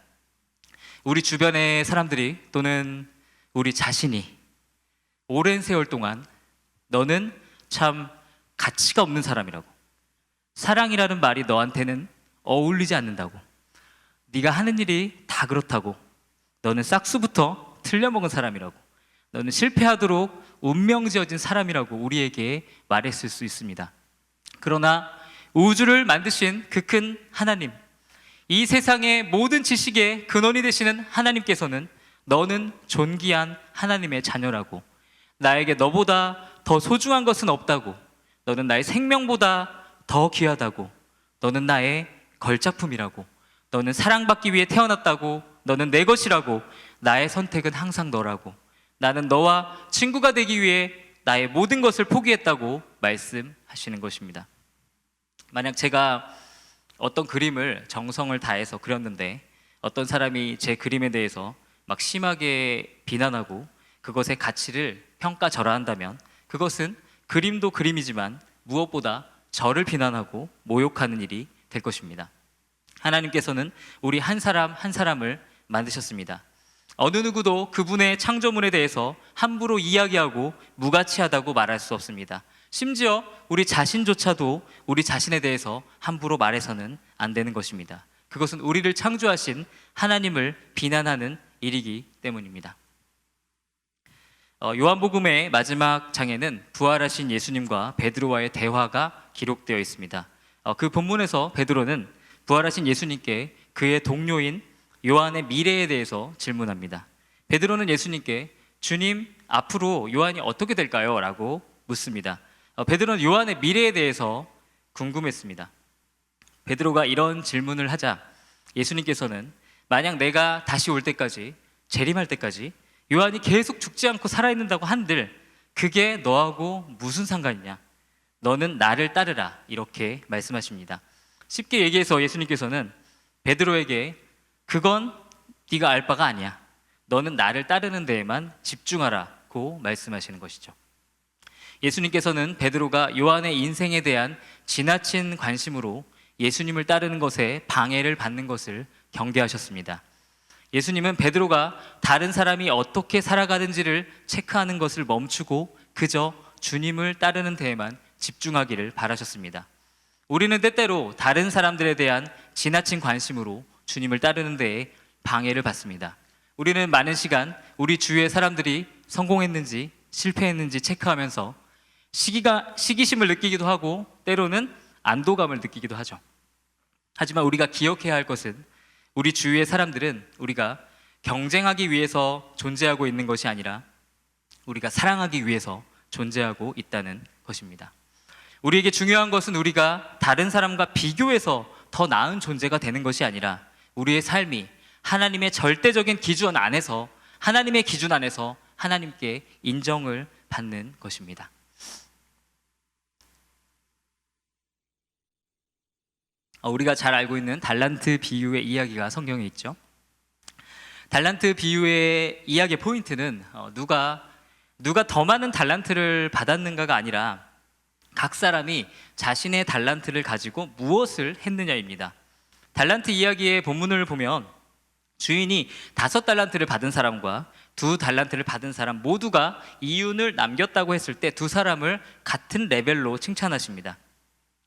우리 주변의 사람들이 또는 우리 자신이 오랜 세월 동안 너는 참 가치가 없는 사람이라고, 사랑이라는 말이 너한테는 어울리지 않는다고, 네가 하는 일이 다 그렇다고, 너는 싹수부터 틀려먹은 사람이라고, 너는 실패하도록 운명지어진 사람이라고 우리에게 말했을 수 있습니다. 그러나 우주를 만드신 그 큰 하나님, 이 세상의 모든 지식의 근원이 되시는 하나님께서는 너는 존귀한 하나님의 자녀라고, 나에게 너보다 더 소중한 것은 없다고, 너는 나의 생명보다 더 귀하다고, 너는 나의 걸작품이라고, 너는 사랑받기 위해 태어났다고, 너는 내 것이라고, 나의 선택은 항상 너라고, 나는 너와 친구가 되기 위해 나의 모든 것을 포기했다고 말씀하시는 것입니다. 만약 제가 어떤 그림을 정성을 다해서 그렸는데 어떤 사람이 제 그림에 대해서 막 심하게 비난하고 그것의 가치를 평가절하한다면 그것은 그림도 그림이지만 무엇보다 저를 비난하고 모욕하는 일이 될 것입니다. 하나님께서는 우리 한 사람 한 사람을 만드셨습니다. 어느 누구도 그분의 창조물에 대해서 함부로 이야기하고 무가치하다고 말할 수 없습니다. 심지어 우리 자신조차도 우리 자신에 대해서 함부로 말해서는 안 되는 것입니다. 그것은 우리를 창조하신 하나님을 비난하는 일이기 때문입니다. 요한복음의 마지막 장에는 부활하신 예수님과 베드로와의 대화가 기록되어 있습니다. 그 본문에서 베드로는 부활하신 예수님께 그의 동료인 요한의 미래에 대해서 질문합니다. 베드로는 예수님께 주님, 앞으로 요한이 어떻게 될까요? 라고 묻습니다. 베드로는 요한의 미래에 대해서 궁금했습니다. 베드로가 이런 질문을 하자 예수님께서는 만약 내가 다시 올 때까지, 재림할 때까지 요한이 계속 죽지 않고 살아있는다고 한들 그게 너하고 무슨 상관이냐? 너는 나를 따르라. 이렇게 말씀하십니다. 쉽게 얘기해서 예수님께서는 베드로에게 그건 네가 알 바가 아니야. 너는 나를 따르는 데에만 집중하라고 말씀하시는 것이죠. 예수님께서는 베드로가 요한의 인생에 대한 지나친 관심으로 예수님을 따르는 것에 방해를 받는 것을 경계하셨습니다. 예수님은 베드로가 다른 사람이 어떻게 살아가는지를 체크하는 것을 멈추고 그저 주님을 따르는 데에만 집중하기를 바라셨습니다. 우리는 때때로 다른 사람들에 대한 지나친 관심으로 주님을 따르는 데에 방해를 받습니다. 우리는 많은 시간 우리 주위의 사람들이 성공했는지 실패했는지 체크하면서 시기심을 느끼기도 하고 때로는 안도감을 느끼기도 하죠. 하지만 우리가 기억해야 할 것은 우리 주위의 사람들은 우리가 경쟁하기 위해서 존재하고 있는 것이 아니라 우리가 사랑하기 위해서 존재하고 있다는 것입니다. 우리에게 중요한 것은 우리가 다른 사람과 비교해서 더 나은 존재가 되는 것이 아니라 우리의 삶이 하나님의 절대적인 기준 안에서 하나님의 기준 안에서 하나님께 인정을 받는 것입니다. 우리가 잘 알고 있는 달란트 비유의 이야기가 성경에 있죠. 달란트 비유의 이야기의 포인트는 누가 더 많은 달란트를 받았는가가 아니라 각 사람이 자신의 달란트를 가지고 무엇을 했느냐입니다. 달란트 이야기의 본문을 보면 주인이 5달란트를 받은 사람과 2달란트를 받은 사람 모두가 이윤을 남겼다고 했을 때 두 사람을 같은 레벨로 칭찬하십니다.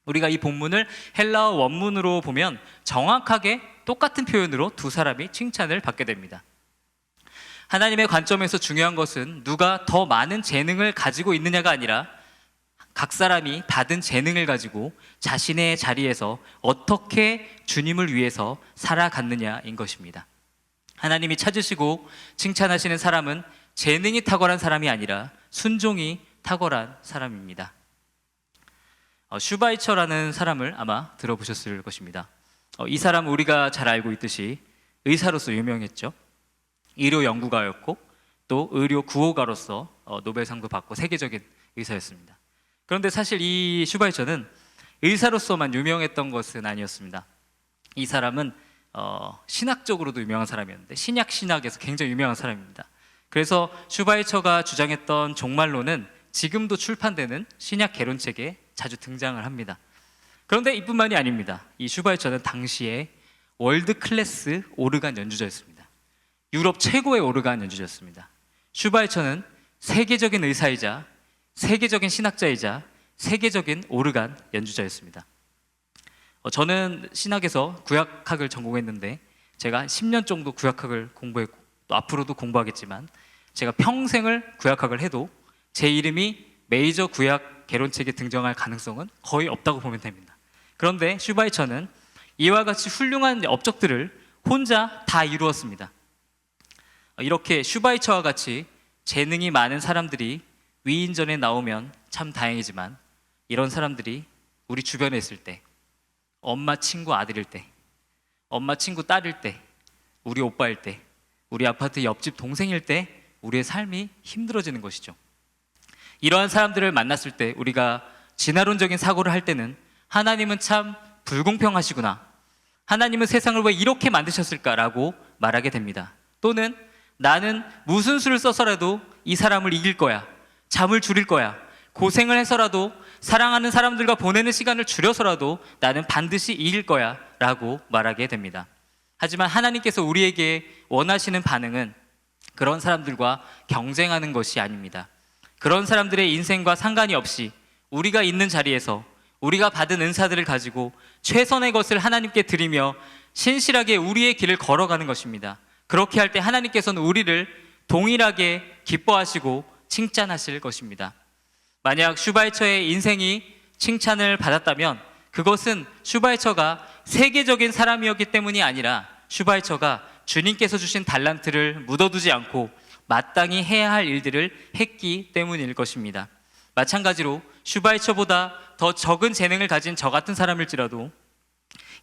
우리가 이 본문을 헬라어 원문으로 보면 정확하게 똑같은 표현으로 두 사람이 칭찬을 받게 됩니다. 하나님의 관점에서 중요한 것은 누가 더 많은 재능을 가지고 있느냐가 아니라 각 사람이 받은 재능을 가지고 자신의 자리에서 어떻게 주님을 위해서 살아갔느냐인 것입니다. 하나님이 찾으시고 칭찬하시는 사람은 재능이 탁월한 사람이 아니라 순종이 탁월한 사람입니다. 슈바이처라는 사람을 아마 들어보셨을 것입니다. 이 사람은 우리가 잘 알고 있듯이 의사로서 유명했죠. 의료 연구가였고 또 의료 구호가로서 노벨상도 받고 세계적인 의사였습니다. 그런데 사실 이 슈바이처는 의사로서만 유명했던 것은 아니었습니다. 이 사람은 신학적으로도 유명한 사람이었는데 신약에서 굉장히 유명한 사람입니다. 그래서 슈바이처가 주장했던 종말론은 지금도 출판되는 신약 개론책에 자주 등장을 합니다. 그런데 이뿐만이 아닙니다. 이 슈바이처는 당시에 월드 클래스 오르간 연주자였습니다. 유럽 최고의 오르간 연주자였습니다. 슈바이처는 세계적인 의사이자 세계적인 신학자이자 세계적인 오르간 연주자였습니다. 저는 신학에서 구약학을 전공했는데 제가 한 10년 정도 구약학을 공부했고 또 앞으로도 공부하겠지만 제가 평생을 구약학을 해도 제 이름이 메이저 구약 개론책에 등장할 가능성은 거의 없다고 보면 됩니다. 그런데 슈바이처는 이와 같이 훌륭한 업적들을 혼자 다 이루었습니다. 이렇게 슈바이처와 같이 재능이 많은 사람들이 위인전에 나오면 참 다행이지만 이런 사람들이 우리 주변에 있을 때 엄마 친구 아들일 때 엄마 친구 딸일 때 우리 오빠일 때 우리 아파트 옆집 동생일 때 우리의 삶이 힘들어지는 것이죠. 이러한 사람들을 만났을 때 우리가 진화론적인 사고를 할 때는 하나님은 참 불공평하시구나, 하나님은 세상을 왜 이렇게 만드셨을까라고 말하게 됩니다. 또는 나는 무슨 수를 써서라도 이 사람을 이길 거야, 잠을 줄일 거야, 고생을 해서라도 사랑하는 사람들과 보내는 시간을 줄여서라도 나는 반드시 이길 거야 라고 말하게 됩니다. 하지만 하나님께서 우리에게 원하시는 반응은 그런 사람들과 경쟁하는 것이 아닙니다. 그런 사람들의 인생과 상관이 없이 우리가 있는 자리에서 우리가 받은 은사들을 가지고 최선의 것을 하나님께 드리며 신실하게 우리의 길을 걸어가는 것입니다. 그렇게 할 때 하나님께서는 우리를 동일하게 기뻐하시고 칭찬하실 것입니다. 만약 슈바이처의 인생이 칭찬을 받았다면 그것은 슈바이처가 세계적인 사람이었기 때문이 아니라 슈바이처가 주님께서 주신 달란트를 묻어두지 않고 마땅히 해야 할 일들을 했기 때문일 것입니다. 마찬가지로 슈바이처보다 더 적은 재능을 가진 저 같은 사람일지라도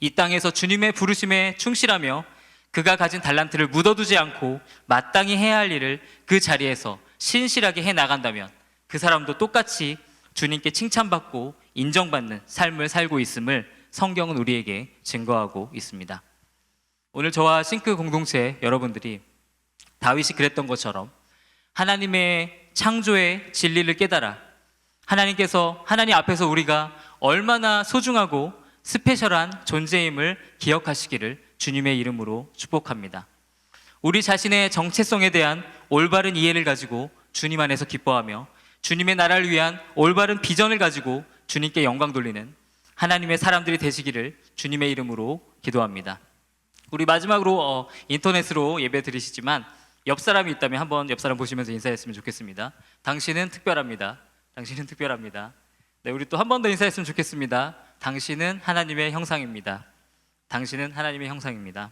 이 땅에서 주님의 부르심에 충실하며 그가 가진 달란트를 묻어두지 않고 마땅히 해야 할 일을 그 자리에서 신실하게 해 나간다면 그 사람도 똑같이 주님께 칭찬받고 인정받는 삶을 살고 있음을 성경은 우리에게 증거하고 있습니다. 오늘 저와 싱크 공동체 여러분들이 다윗이 그랬던 것처럼 하나님의 창조의 진리를 깨달아 하나님 앞에서 우리가 얼마나 소중하고 스페셜한 존재임을 기억하시기를 주님의 이름으로 축복합니다. 우리 자신의 정체성에 대한 올바른 이해를 가지고 주님 안에서 기뻐하며 주님의 나라를 위한 올바른 비전을 가지고 주님께 영광 돌리는 하나님의 사람들이 되시기를 주님의 이름으로 기도합니다. 우리 마지막으로 인터넷으로 예배 드리시지만 옆 사람이 있다면 한번 옆 사람 보시면서 인사했으면 좋겠습니다. 당신은 특별합니다. 당신은 특별합니다. 네, 우리 또 한 번 더 인사했으면 좋겠습니다. 당신은 하나님의 형상입니다. 당신은 하나님의 형상입니다.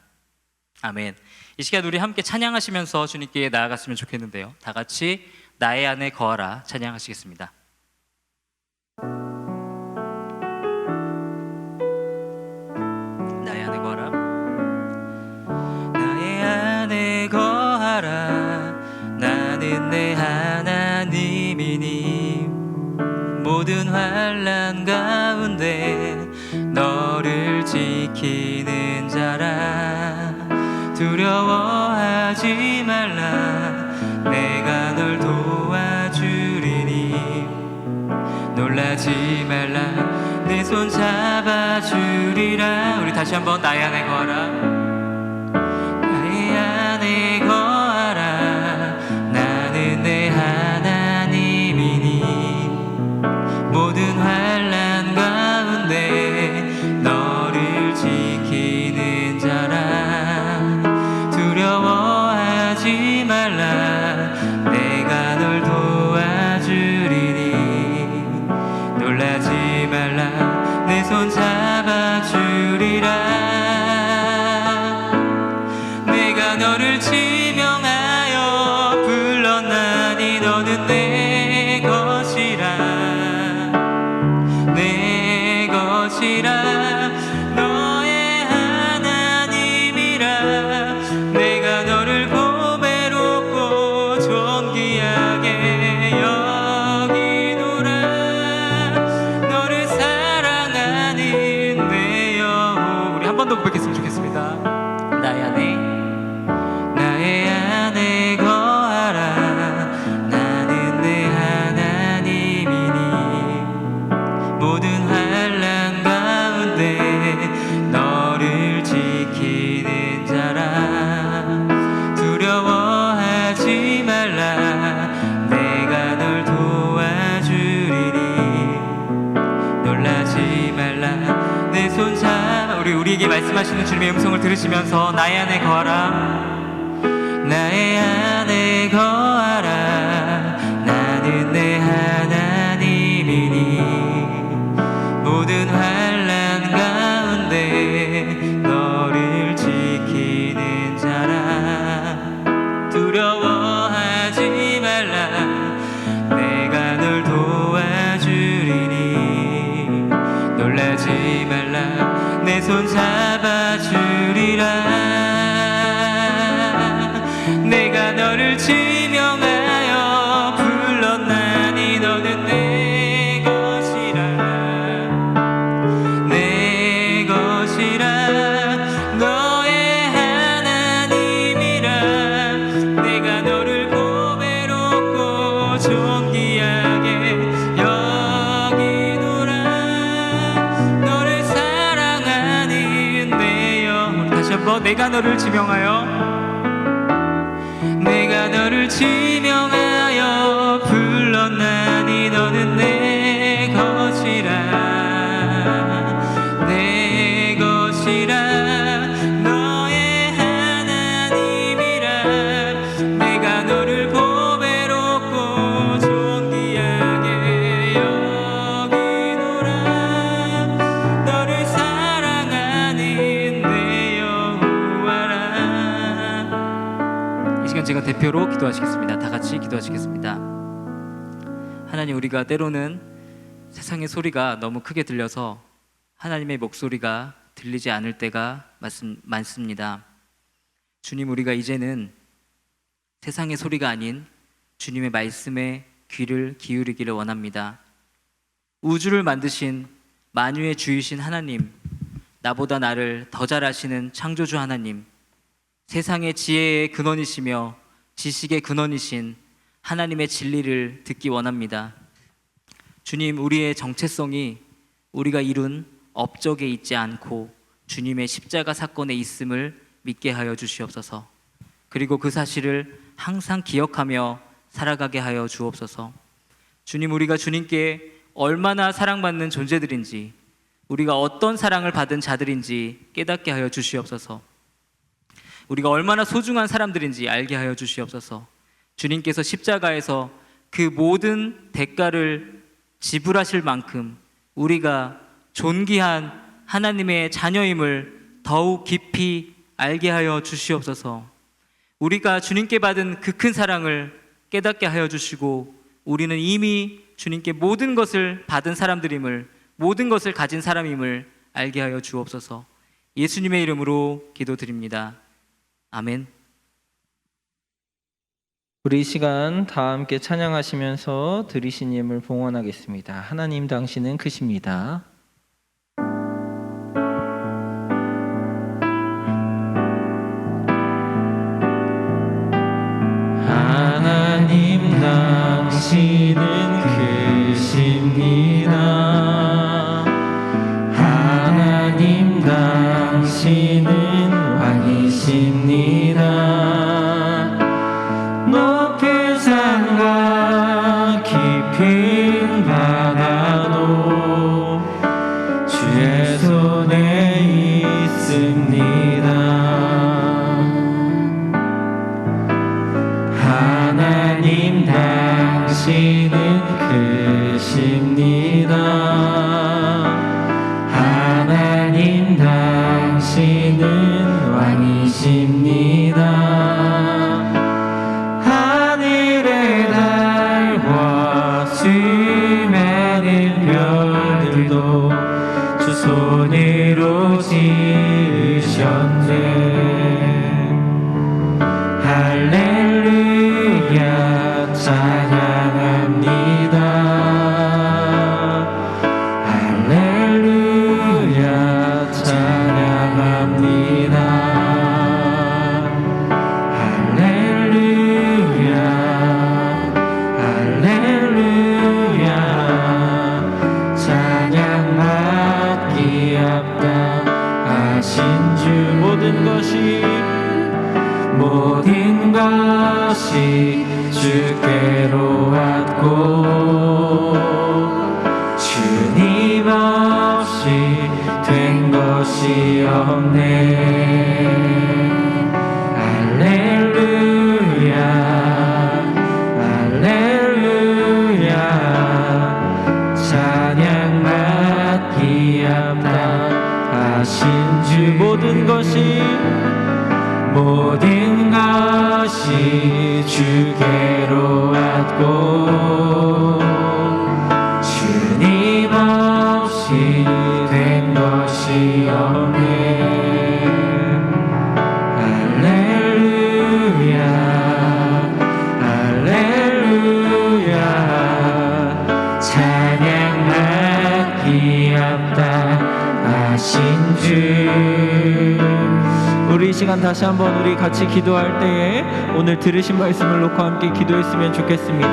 아멘. 이 시간 우리 함께 찬양하시면서 주님께 나아갔으면 좋겠는데요. 다 같이 나의 안에 거하라 찬양하시겠습니다. 나의 안에 거하라. 나의 안에 거하라. 나는 내 하나님이니 모든 환난 가운데 너를 지키는 자라. 두려워하지 말라. 내가 널 도와주리니 놀라지 말라. 내 손 잡아주리라. 우리 다시 한번 나의 안에 거하라. 나의 안에 거하라. 나는 내 하나님이니 모든 환난 가운데 너를 지키는 자라. 두려워하지 말라. 내가 널 도와주리니 놀라지 말라. 내 손 잡아주리라. 내가 너를 지명하여 불렀나니 너는 내 것이라. 내 것이라. 너의 하나님이라. 내가 너를 보배롭고 존귀하게 여기노라. 너를 사랑하는 내 영혼. 우리 한 번 더 고백했으면 좋겠습니다. 나의 안에 거하라. 나는 내 하나님이니 모든 환난 가운데 너를 지키는 자라. 두려워하지 말라. 내가 널 도와주리니 놀라지 말라. 내 손 잡아. 우리에게 말씀하시는 주님의 음성을 들으시면서 나의 안에 거하라. 나의 안에 거하라. 나는 내 하나님이니 모든 환난 가운데 너를 지키는 자라. 두려워하지 말라. 내가 널 도와주리니 놀라지 말라. 내 손 잡아주리라. 내가 너를 지명하여 불렀나니 너는 내 것이라. 내 것이라. 너의 하나님이라. 내가 너를 보배롭고 존귀하게 여기노라. 너를 사랑하는 내 영혼. 다시 한번 내가 너를 지명하여. 내가 너를 지명하여 불렀나니 너는 내 것이라. 내 것이라. 너의 하나님이라. 내가 너를 보배롭고 존귀하게 여기노라. 너를 사랑하는 내 여호와라. 이 시간 제가 대표로 기도하시겠습니다. 다 같이 기도하시겠습니다. 하나님, 우리가 때로는 세상의 소리가 너무 크게 들려서 하나님의 목소리가 들리지 않을 때가 많습니다. 주님, 우리가 이제는 세상의 소리가 아닌 주님의 말씀에 귀를 기울이기를 원합니다. 우주를 만드신 만유의 주이신 하나님, 나보다 나를 더 잘 아시는 창조주 하나님, 세상의 지혜의 근원이시며 지식의 근원이신 하나님의 진리를 듣기 원합니다. 주님, 우리의 정체성이 우리가 이룬 업적에 있지 않고 주님의 십자가 사건에 있음을 믿게 하여 주시옵소서. 그리고 그 사실을 항상 기억하며 살아가게 하여 주옵소서. 주님, 우리가 주님께 얼마나 사랑받는 존재들인지, 우리가 어떤 사랑을 받은 자들인지 깨닫게 하여 주시옵소서. 우리가 얼마나 소중한 사람들인지 알게 하여 주시옵소서. 주님께서 십자가에서 그 모든 대가를 지불하실 만큼 우리가 존귀한 하나님의 자녀임을 더욱 깊이 알게 하여 주시옵소서. 우리가 주님께 받은 그 큰 사랑을 깨닫게 하여 주시고, 우리는 이미 주님께 모든 것을 받은 사람들임을, 모든 것을 가진 사람임을 알게 하여 주옵소서. 예수님의 이름으로 기도드립니다. 아멘. 우리 이 시간 다 함께 찬양하시면서 드리신 예물 봉헌하겠습니다. 하나님 당신은 크십니다. 하나님 당신은 크십니다. 하나님 당신은 왕이십니다. 높은 산과 깊은 바다도 주의 손에 있습니다. 하나님 당신은 크십니다. 하나님 당신은 왕이십니다. 하늘의 달과 수많은 별들도 주 손으로 지으셨네. 할렐루야 찬양합니다. 할렐루야 찬양합니다. 할렐루야 할렐루야 찬양 받기 합당하신 주. 모든 것이 주께로 왔고 주님 없이 된 것이 없네. 할렐루야 할렐루야 찬양 받기 합당하신 주. 모든 것이 주께로 왔고 주님 없이 된 것이 없네. 할렐루야 할렐루야 찬양 받기 합당하신 주. 우리 이 시간 다시 한번 우리 같이 기도할 때에 오늘 들으신 말씀을 놓고 함께 기도했으면 좋겠습니다.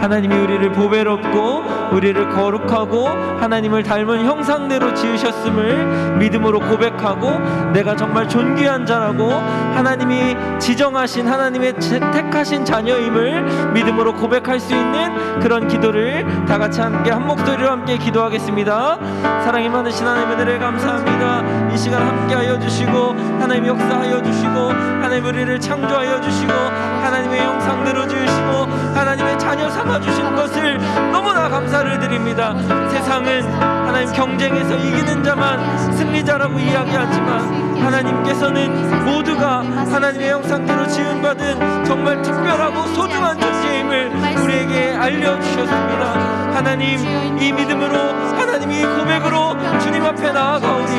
하나님이 우리를 보배롭고 우리를 거룩하고 하나님을 닮은 형상대로 지으셨음을 믿음으로 고백하고, 내가 정말 존귀한 자라고 하나님이 지정하신, 하나님의 택하신 자녀임을 믿음으로 고백할 수 있는 그런 기도를 다 같이 함께 한 목소리로 함께 기도하겠습니다. 사랑이 많으신 하나님, 은혜를 감사합니다. 이 시간 함께 하여 주시고 하나님 역사하여 주시고 하나님 우리를 창조하여 주시고 하나님의 형상대로 지으시고 하나님의 자녀 삼아 주신 것을 너무나 감사를 드립니다. 세상은 하나님 경쟁에서 이기는 자만 승리자라고 이야기하지만 하나님께서는 모두가 하나님의 형상대로 지음받은 정말 특별하고 소중한 존재임을 우리에게 알려주셨습니다. 하나님, 이 믿음으로 하나님 이 고백으로 주님 앞에 나아가오니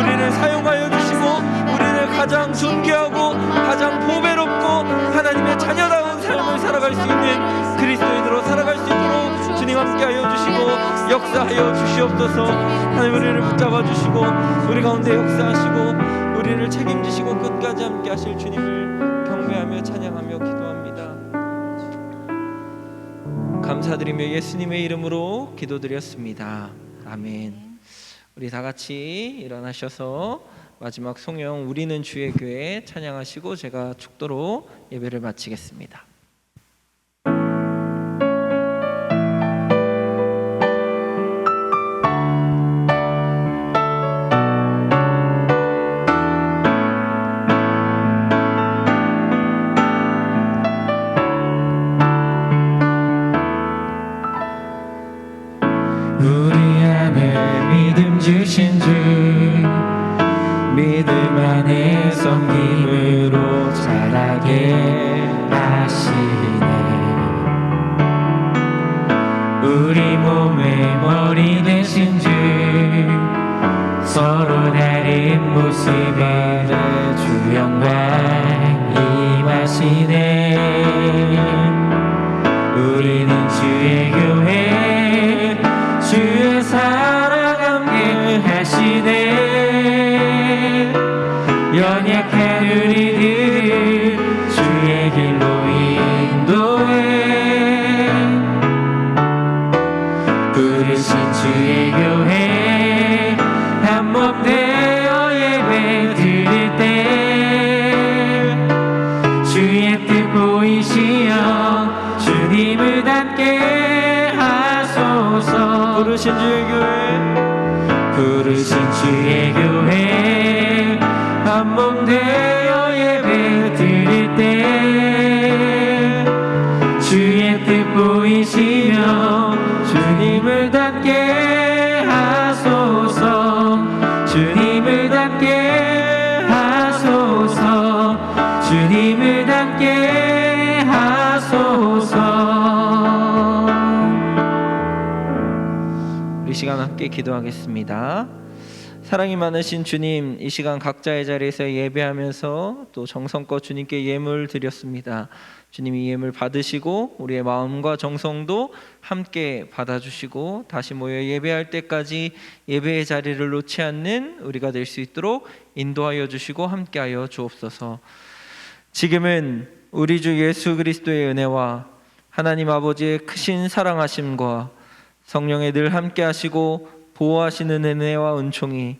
우리를 사용하여 주시고 우리를 가장 존귀하고 가장 보배롭고 하나님의 자녀다운 삶을 살아갈 수 있는 그리스도인으로 살아갈 수 있는 함께하여 주시고 역사하여 주시옵소서. 하나님 우리를 붙잡아 주시고 우리 가운데 역사하시고 우리를 책임지시고 끝까지 함께하실 주님을 경배하며 찬양하며 기도합니다. 감사드리며 예수님의 이름으로 기도드렸습니다. 아멘. 우리 다 같이 일어나셔서 마지막 송영 우리는 주의 교회 찬양하시고 제가 축도로 예배를 마치겠습니다. 우리 안에 믿음 주신 주 믿음 안에 섬김으로 자라게 하시네. 우리 몸의 머리 되신 주 서로 다른 모습에 주 영광 임하시네. 우리는 주의 교회 주의 사랑 함께 하시네. 연약한 우리들 주의 길로 인도해. 부르신 주의 교회 한 몸 되어 예배 드릴 때 주의 뜻 보이시어 주님을 닮게 하소서. 부르신 주의 교회 한 몸 되어 예배 드릴 때 주의 뜻 보이시며 주님을 닮게 하소서. 주님을 닮게 하소서. 주님을 닮게 하소서. 우리 시간 함께 기도하겠습니다. 사랑이 많으신 주님, 이 시간 각자의 자리에서 예배하면서 또 정성껏 주님께 예물 드렸습니다. 주님 이 예물 받으시고 우리의 마음과 정성도 함께 받아주시고 다시 모여 예배할 때까지 예배의 자리를 놓지 않는 우리가 될 수 있도록 인도하여 주시고 함께하여 주옵소서. 지금은 우리 주 예수 그리스도의 은혜와 하나님 아버지의 크신 사랑하심과 성령의 늘 함께하시고 보호하시는 은혜와 은총이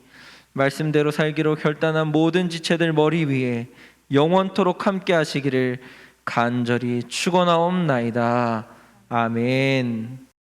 말씀대로 살기로 결단한 모든 지체들 머리 위에 영원토록 함께하시기를 간절히 축원하옵나이다. 아멘.